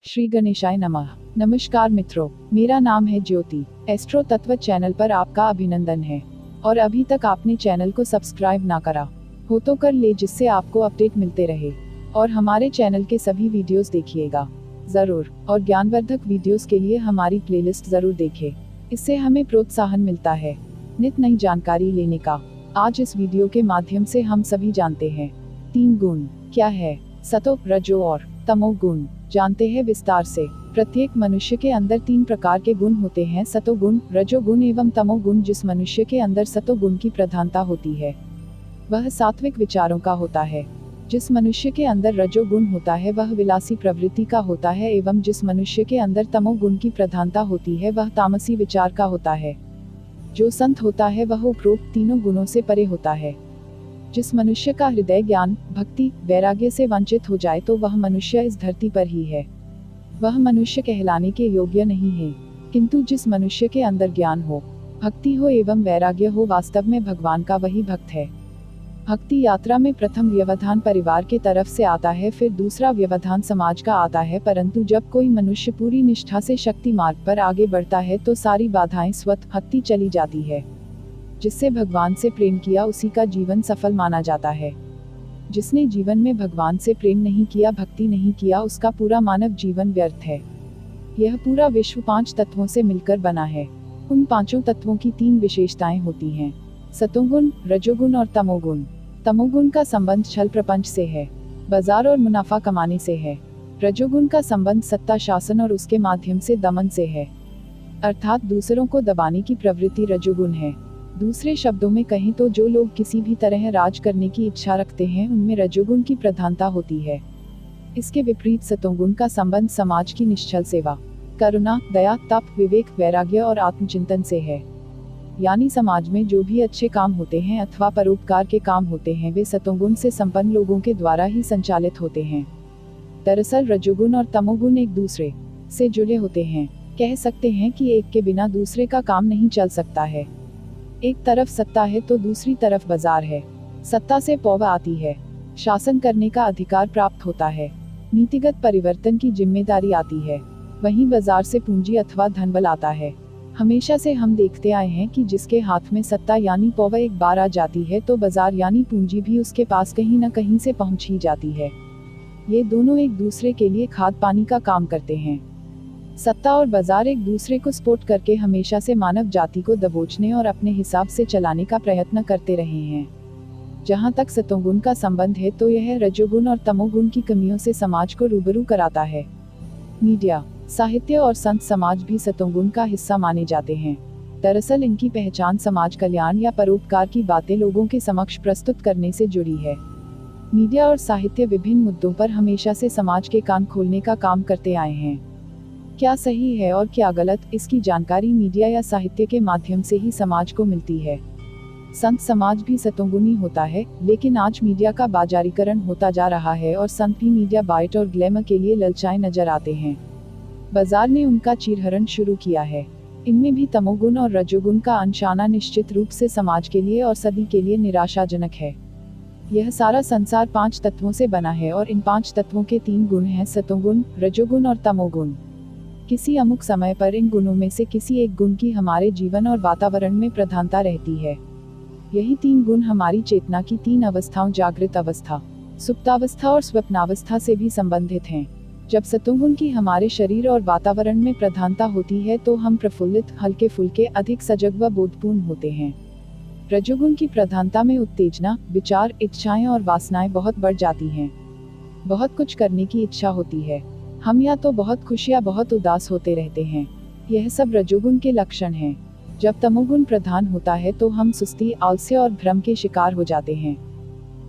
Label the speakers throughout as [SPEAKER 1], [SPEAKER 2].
[SPEAKER 1] श्री गणेशाय नमः। नमस्कार मित्रों, मेरा नाम है ज्योति। एस्ट्रो तत्व चैनल पर आपका अभिनंदन है। और अभी तक आपने चैनल को सब्सक्राइब ना करा हो तो कर ले, जिससे आपको अपडेट मिलते रहे। और हमारे चैनल के सभी वीडियोस देखिएगा जरूर। और ज्ञानवर्धक वीडियोस के लिए हमारी प्लेलिस्ट जरूर देखें, इससे हमें प्रोत्साहन मिलता है नित नई जानकारी लेने का। आज इस वीडियो के माध्यम से हम सभी जानते हैं 3 गुण क्या है, सतो, रजो और तमो गुण। जानते हैं विस्तार से। प्रत्येक मनुष्य के अंदर 3 प्रकार के गुण होते हैं, सतो गुण, रजो गुण एवं तमो गुण। जिस मनुष्य के अंदर सतो गुण की प्रधानता होती है वह सात्विक विचारों का होता है। जिस मनुष्य के अंदर रजो गुण होता है वह विलासी प्रवृत्ति का होता है, एवं जिस मनुष्य के अंदर तमो गुण की प्रधानता होती है वह तामसी विचार का होता है। जो संत होता है वह उपरोक्त तीनों गुणों से परे होता है। जिस मनुष्य का हृदय ज्ञान, भक्ति, वैराग्य से वंचित हो जाए तो वह मनुष्य इस धरती पर ही है, वह मनुष्य कहलाने के योग्य नहीं है। किंतु जिस मनुष्य के अंदर ज्ञान हो, भक्ति हो एवं वैराग्य हो, वास्तव में भगवान का वही भक्त है। भक्ति यात्रा में प्रथम व्यवधान परिवार के तरफ से आता है, फिर दूसरा व्यवधान समाज का आता है। परंतु जब कोई मनुष्य पूरी निष्ठा से शक्ति मार्ग पर आगे बढ़ता है तो सारी बाधाएं स्वतः हटती चली जाती है। जिससे भगवान से प्रेम किया उसी का जीवन सफल माना जाता है। जिसने जीवन में भगवान से प्रेम नहीं किया, भक्ति नहीं किया, उसका पूरा मानव जीवन व्यर्थ है। यह पूरा विश्व 5 तत्वों से मिलकर बना है। उन 5 तत्वों की 3 विशेषताएं होती हैं, सतोगुण, रजोगुण और तमोगुण। तमोगुण का संबंध छल प्रपंच से है, बाजार और मुनाफा कमाने से है। रजोगुण का संबंध सत्ता, शासन और उसके माध्यम से दमन से है, अर्थात दूसरों को दबाने की प्रवृत्ति रजोगुण है। दूसरे शब्दों में कहें तो जो लोग किसी भी तरह राज करने की इच्छा रखते हैं उनमें रजोगुण की प्रधानता होती है। इसके विपरीत सतोगुण का संबंध समाज की निश्चल सेवा, करुणा, दया, तप, विवेक, वैराग्य और आत्मचिंतन से है। यानी समाज में जो भी अच्छे काम होते हैं अथवा परोपकार के काम होते हैं वे सतोगुण से संपन्न लोगों के द्वारा ही संचालित होते हैं। दरअसल रजोगुण और तमोगुण एक दूसरे से जुड़े होते हैं। कह सकते हैं कि एक के बिना दूसरे का काम नहीं चल सकता है। एक तरफ सत्ता है तो दूसरी तरफ बाजार है। सत्ता से पौवा आती है, शासन करने का अधिकार प्राप्त होता है, नीतिगत परिवर्तन की जिम्मेदारी आती है। वहीं बाजार से पूंजी अथवा धनबल आता है। हमेशा से हम देखते आए हैं कि जिसके हाथ में सत्ता यानी पौवा एक बार आ जाती है तो बाजार यानी पूंजी भी उसके पास कहीं न कहीं से पहुंच ही जाती है। ये दोनों एक दूसरे के लिए खाद पानी का काम करते हैं। सत्ता और बाजार एक दूसरे को सपोर्ट करके हमेशा से मानव जाति को दबोचने और अपने हिसाब से चलाने का प्रयत्न करते रहे हैं। जहां तक सतोगुण का संबंध है तो यह रजोगुण और तमोगुण की कमियों से समाज को रूबरू कराता है। मीडिया, साहित्य और संत समाज भी सतोगुण का हिस्सा माने जाते हैं। दरअसल इनकी पहचान समाज कल्याण या परोपकार की बातें लोगों के समक्ष प्रस्तुत करने से जुड़ी है। मीडिया और साहित्य विभिन्न मुद्दों पर हमेशा से समाज के कान खोलने का काम करते आए हैं। क्या सही है और क्या गलत, इसकी जानकारी मीडिया या साहित्य के माध्यम से ही समाज को मिलती है। संत समाज भी सतोगुणी होता है, लेकिन आज मीडिया का बाजारीकरण होता जा रहा है और संत भी मीडिया बाइट और ग्लैमर के लिए ललचाए नजर आते हैं। बाजार ने उनका चीरहरण शुरू किया है। इनमें भी तमोगुण और रजोगुण का अंश आना निश्चित रूप से समाज के लिए और सदी के लिए निराशाजनक है। यह सारा संसार 5 तत्वों से बना है और इन 5 तत्वों के 3 गुण हैं, सतोगुण, रजोगुण और तमोगुण। किसी अमुक समय पर इन गुणों में से किसी एक गुण की हमारे जीवन और वातावरण में प्रधानता रहती है। यही 3 गुण हमारी चेतना की 3 अवस्थाओं, जागृत अवस्था, सुप्तावस्था और स्वप्नावस्था से भी संबंधित हैं। जब सतोगुण की हमारे शरीर और वातावरण में प्रधानता होती है तो हम प्रफुल्लित, हल्के फुल्के, अधिक सजग व बोधपूर्ण होते हैं। रजोगुण की प्रधानता में उत्तेजना, विचार, इच्छाएं और वासनाएं बहुत बढ़ जाती हैं। बहुत कुछ करने की इच्छा होती है। हम या तो बहुत खुश या बहुत उदास होते रहते हैं। यह सब रजोगुण के लक्षण हैं। जब तमोगुण प्रधान होता है तो हम सुस्ती, आलस्य और भ्रम के शिकार हो जाते हैं।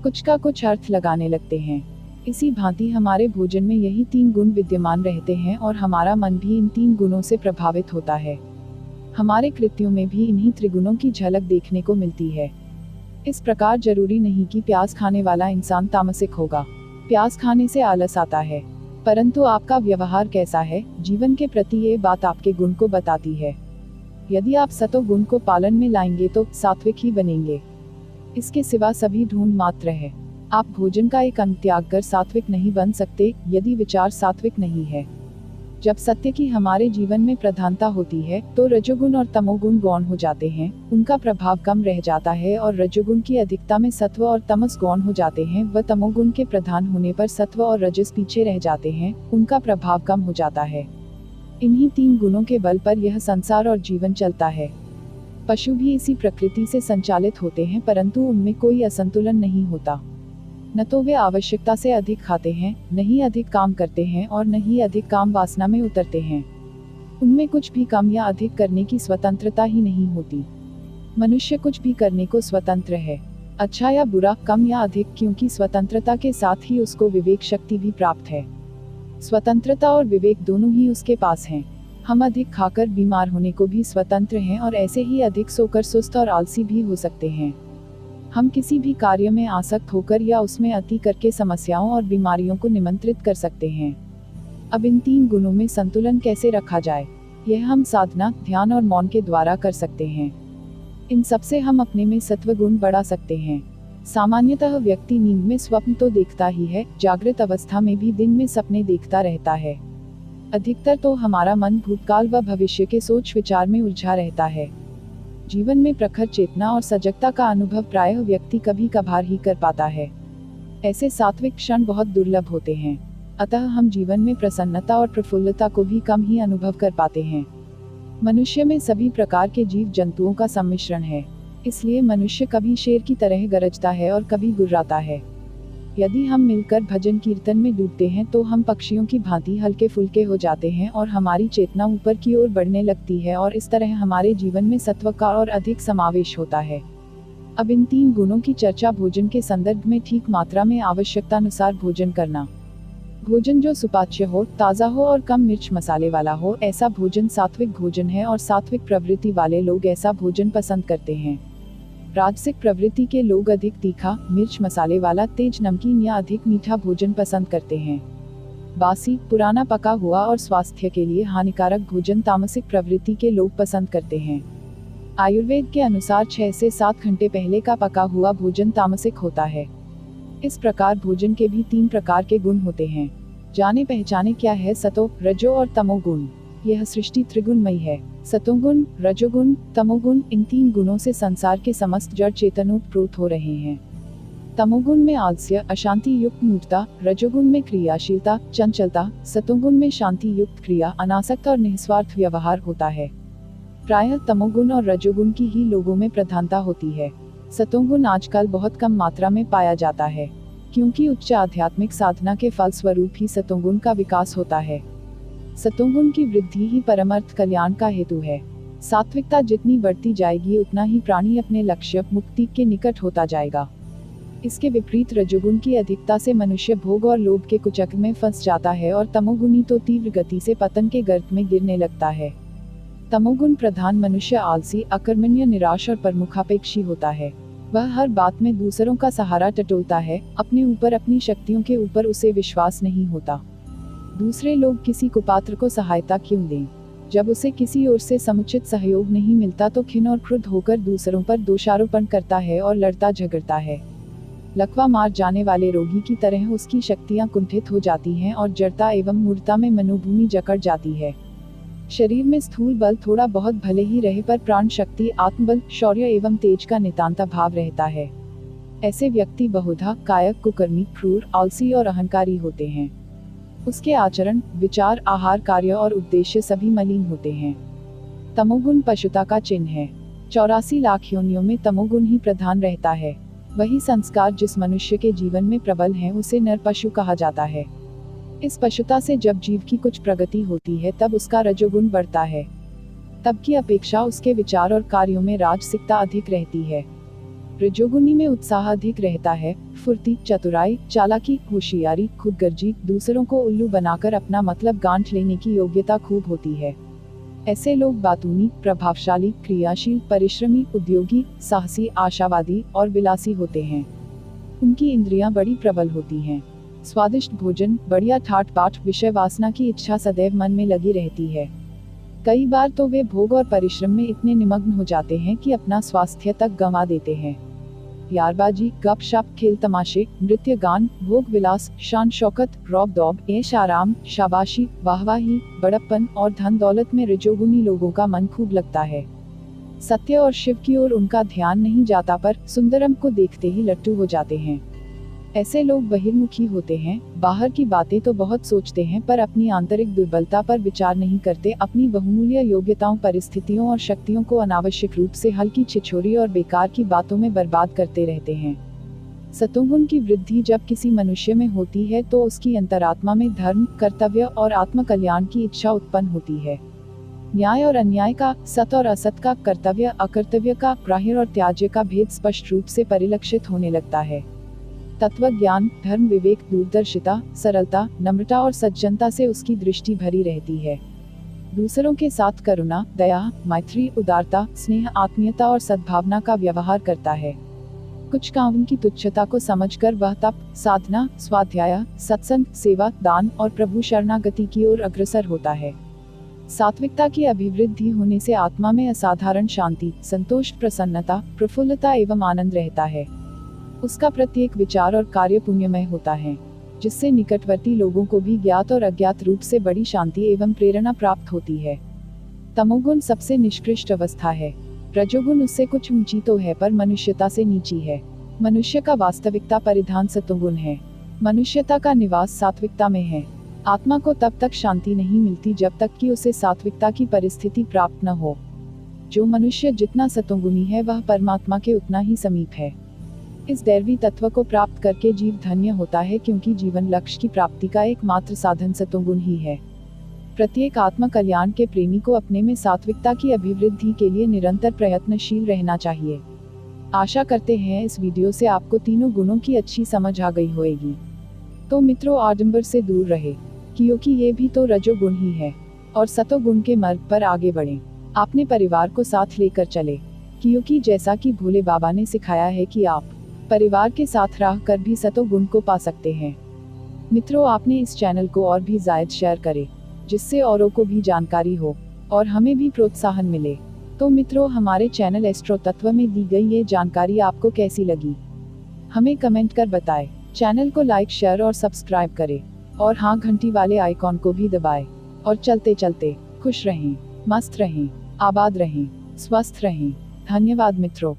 [SPEAKER 1] कुछ का कुछ अर्थ लगाने लगते हैं। इसी भांति हमारे भोजन में यही 3 गुण विद्यमान रहते हैं और हमारा मन भी इन 3 गुणों से प्रभावित होता है। हमारे कृत्यों में भी इन्हीं त्रिगुणों की झलक देखने को मिलती है। इस प्रकार जरूरी नहीं कि प्याज खाने वाला इंसान तामसिक होगा। प्याज खाने से आलस आता है, परंतु आपका व्यवहार कैसा है, जीवन के प्रति ये बात आपके गुण को बताती है। यदि आप सतो गुण को पालन में लाएंगे तो सात्विक ही बनेंगे। इसके सिवा सभी ढूंढ मात्र है। आप भोजन का एक अंग त्याग कर सात्विक नहीं बन सकते यदि विचार सात्विक नहीं है। जब सत्य की हमारे जीवन में प्रधानता होती है तो रजोगुण और तमोगुण गौण हो जाते हैं, उनका प्रभाव कम रह जाता है और रजोगुण की अधिकता में सत्व और तमस गौण हो जाते हैं व तमोगुण के प्रधान होने पर सत्व और रजस पीछे रह जाते हैं, उनका प्रभाव कम हो जाता है। इन्हीं 3 गुणों के बल पर यह संसार और जीवन चलता है। पशु भी इसी प्रकृति से संचालित होते हैं, परंतु उनमें कोई असंतुलन नहीं होता। न तो वे आवश्यकता से अधिक खाते हैं, न ही अधिक काम करते हैं और न ही अधिक काम वासना में उतरते हैं। उनमें कुछ भी कम या अधिक करने की स्वतंत्रता ही नहीं होती। मनुष्य कुछ भी करने को स्वतंत्र है, अच्छा या बुरा, कम या अधिक, क्योंकि स्वतंत्रता के साथ ही उसको विवेक शक्ति भी प्राप्त है। स्वतंत्रता और विवेक दोनों ही उसके पास हैं। हम अधिक खाकर बीमार होने को भी स्वतंत्र हैं और ऐसे ही अधिक सोकर सुस्त और आलसी भी हो सकते हैं। हम किसी भी कार्य में आसक्त होकर या उसमें अति करके समस्याओं और बीमारियों को निमंत्रित कर सकते हैं। अब इन 3 गुणों में संतुलन कैसे रखा जाए, यह हम साधना, ध्यान और मौन के द्वारा कर सकते हैं। इन सबसे हम अपने में सत्व गुण बढ़ा सकते हैं। सामान्यतः व्यक्ति नींद में स्वप्न तो देखता ही है, जागृत अवस्था में भी दिन में सपने देखता रहता है। अधिकतर तो हमारा मन भूतकाल व भविष्य के सोच विचार में उलझा रहता है। जीवन में प्रखर चेतना और सजगता का अनुभव प्रायः व्यक्ति कभी कभार ही कर पाता है। ऐसे सात्विक क्षण बहुत दुर्लभ होते हैं, अतः हम जीवन में प्रसन्नता और प्रफुल्लता को भी कम ही अनुभव कर पाते हैं। मनुष्य में सभी प्रकार के जीव जंतुओं का सम्मिश्रण है, इसलिए मनुष्य कभी शेर की तरह गरजता है और कभी गुर्राता है। यदि हम मिलकर भजन कीर्तन में डूबते हैं तो हम पक्षियों की भांति हल्के फुल्के हो जाते हैं और हमारी चेतना ऊपर की ओर बढ़ने लगती है और इस तरह हमारे जीवन में सत्व का और अधिक समावेश होता है। अब इन 3 गुणों की चर्चा भोजन के संदर्भ में ठीक मात्रा में आवश्यकतानुसार भोजन करना। भोजन जो सुपाच्य हो, ताज़ा हो और कम मिर्च मसाले वाला हो, ऐसा भोजन सात्विक भोजन है और सात्विक प्रवृत्ति वाले लोग ऐसा भोजन पसंद करते हैं। राजसिक प्रवृत्ति के लोग अधिक तीखा, मिर्च मसाले वाला, तेज नमकीन या अधिक मीठा भोजन पसंद करते हैं। बासी, पुराना पका हुआ और स्वास्थ्य के लिए हानिकारक भोजन तामसिक प्रवृत्ति के लोग पसंद करते हैं। आयुर्वेद के अनुसार 6 से 7 घंटे पहले का पका हुआ भोजन तामसिक होता है। इस प्रकार भोजन के भी 3 प्रकार के गुण होते हैं। जाने पहचाने क्या है सतो, रजो और तमोगुण। यह सृष्टि त्रिगुणमयी है। सतोगुण, रजोगुण, तमोगुण, इन 3 गुणों से संसार के समस्त जड़ चेतन उत्प्रोत हो रहे हैं। तमोगुण में आलस्य, अशांति युक्त मूर्खता, रजोगुण में क्रियाशीलता, चंचलता, सतोगुण में शांति युक्त क्रिया, अनासक्त और निस्वार्थ व्यवहार होता है। प्रायः तमोगुण और रजोगुण की ही लोगों में प्रधानता होती है। सतोगुण आजकल बहुत कम मात्रा में पाया जाता है, क्योंकि उच्च आध्यात्मिक साधना के फलस्वरूप ही सतोगुण का विकास होता है। सतोगुण की वृद्धि ही परमार्थ कल्याण का हेतु है। सात्विकता जितनी बढ़ती जाएगी उतना ही प्राणी अपने लक्ष्य मुक्ति के निकट होता जाएगा। इसके विपरीत रजोगुण की अधिकता से मनुष्य भोग और लोभ के कुचक्र में फंस जाता है और तमोगुणी तो तीव्र गति से पतन के गर्त में गिरने लगता है। तमोगुण प्रधान मनुष्य आलसी, अकर्मण्य, निराश और प्रमुखापेक्षी होता है। वह हर बात में दूसरों का सहारा टटोलता है, अपने ऊपर, अपनी शक्तियों के ऊपर उसे विश्वास नहीं होता। दूसरे लोग किसी कुपात्र को सहायता क्यों दें? जब उसे किसी ओर से समुचित सहयोग नहीं मिलता तो खिन्न और क्रुद्ध होकर दूसरों पर दोषारोपण करता है और लड़ता झगड़ता है। लकवा मार जाने वाले रोगी की तरह उसकी शक्तियां कुंठित हो जाती हैं और जड़ता एवं मूर्छता में मनोभूमि जकड़ जाती है। शरीर में स्थूल बल थोड़ा बहुत भले ही रहे पर प्राण शक्ति, आत्मबल, शौर्य एवं तेज का नितांत अभाव रहता है। ऐसे व्यक्ति बहुधा कायक, कुकर्मी, क्रूर, आलसी और अहंकारी होते हैं। उसके आचरण, विचार, आहार, कार्य और उद्देश्य सभी मलिन होते हैं। तमोगुण पशुता का चिन्ह है। 84 लाख योनियों में तमोगुण ही प्रधान रहता है। वही संस्कार जिस मनुष्य के जीवन में प्रबल हैं उसे नर पशु कहा जाता है। इस पशुता से जब जीव की कुछ प्रगति होती है तब उसका रजोगुण बढ़ता है। तब की अपेक्षा उसके विचार और कार्यों में राजसिकता अधिक रहती है। रजोगुणी में उत्साह अधिक रहता है। फुर्ती, चतुराई, चालाकी, होशियारी, खुदगर्जी, दूसरों को उल्लू बनाकर अपना मतलब गांठ लेने की योग्यता खूब होती है। ऐसे लोग बातूनी, प्रभावशाली, क्रियाशील, परिश्रमी, उद्योगी, साहसी, आशावादी और विलासी होते हैं। उनकी इंद्रियां बड़ी प्रबल होती हैं। स्वादिष्ट भोजन, बढ़िया ठाट बाट, विषय वासना की इच्छा सदैव मन में लगी रहती है। कई बार तो वे भोग और परिश्रम में इतने निमग्न हो जाते हैं कि अपना स्वास्थ्य तक गंवा देते हैं। यारबाजी, गपशप, खेल तमाशे, नृत्य गान, भोग विलास, शान शौकत, रौब दौब, ऐश आराम, शाबाशी, वाहवाही, बड़प्पन और धन दौलत में रजोगुनी लोगों का मन खूब लगता है। सत्य और शिव की ओर उनका ध्यान नहीं जाता, पर सुंदरम को देखते ही लट्टू हो जाते हैं। ऐसे लोग बहिर्मुखी होते हैं, बाहर की बातें तो बहुत सोचते हैं पर अपनी आंतरिक दुर्बलता पर विचार नहीं करते, अपनी बहुमूल्य योग्यताओं, परिस्थितियों और शक्तियों को अनावश्यक रूप से हल्की छिछोरी और बेकार की बातों में बर्बाद करते रहते हैं। सतोगुण की वृद्धि जब किसी मनुष्य में होती है तो उसकी अंतरात्मा में धर्म, कर्तव्य और आत्मकल्याण की इच्छा उत्पन्न होती है। न्याय और अन्याय का, सत और असत का, कर्तव्य अकर्तव्य का, ग्राह्य और त्याज्य का भेद स्पष्ट रूप से परिलक्षित होने लगता है। तत्व ज्ञान, धर्म, विवेक, दूरदर्शिता, सरलता, नम्रता और सज्जनता से उसकी दृष्टि भरी रहती है। दूसरों के साथ करुणा, दया, मैत्री, उदारता, स्नेह, आत्मीयता और सद्भावना का व्यवहार करता है। कुछ कामों की तुच्छता को समझकर वह तप, साधना, स्वाध्याय, सत्संग, सेवा, दान और प्रभु शरणागति की ओर अग्रसर होता है। सात्विकता की अभिवृद्धि होने से आत्मा में असाधारण शांति, संतोष, प्रसन्नता, प्रफुल्लता एवं आनंद रहता है। उसका प्रत्येक विचार और कार्य पुण्यमय होता है, जिससे निकटवर्ती लोगों को भी ज्ञात और अज्ञात रूप से बड़ी शांति एवं प्रेरणा प्राप्त होती है। तमोगुण सबसे निष्कृष्ट अवस्था है। रजोगुण उससे कुछ ऊंची तो है पर मनुष्यता से नीची है। मनुष्य का वास्तविकता परिधान सतोगुण है। मनुष्यता का निवास सात्विकता में है। आत्मा को तब तक शांति नहीं मिलती जब तक कि उसे सात्विकता की परिस्थिति प्राप्त न हो। जो मनुष्य जितना सतोगुणी है वह परमात्मा के उतना ही समीप है। इस दैवी तत्व को प्राप्त करके जीव धन्य होता है, क्योंकि जीवन लक्ष्य की प्राप्ति का एकमात्र साधन सतोगुण ही है। प्रत्येक आत्म कल्याण के प्रेमी को अपने में सात्विकता की अभिवृद्धि के लिए निरंतर प्रयत्नशील रहना चाहिए। आशा करते हैं इस वीडियो से आपको तीनों गुणों की अच्छी समझ आ गई होगी। तो मित्रों, आडंबर से दूर रहे, क्योंकि ये भी तो रजोगुण ही है, और सतोगुण के मार्ग पर आगे बढ़ें। अपने परिवार को साथ लेकर चले, क्योंकि जैसा कि भोले बाबा ने सिखाया है कि आप परिवार के साथ रह कर भी सतोगुण को पा सकते हैं। मित्रों, आपने इस चैनल को और भी ज़्यादा शेयर करें, जिससे औरों को भी जानकारी हो और हमें भी प्रोत्साहन मिले। तो मित्रों, हमारे चैनल एस्ट्रो तत्व में दी गई ये जानकारी आपको कैसी लगी, हमें कमेंट कर बताएं। चैनल को लाइक, शेयर और सब्सक्राइब करें, और हाँ, घंटी वाले आइकॉन को भी दबाएं। और चलते चलते खुश रहें, मस्त रहें, आबाद रहें, स्वस्थ रहें। धन्यवाद मित्रों।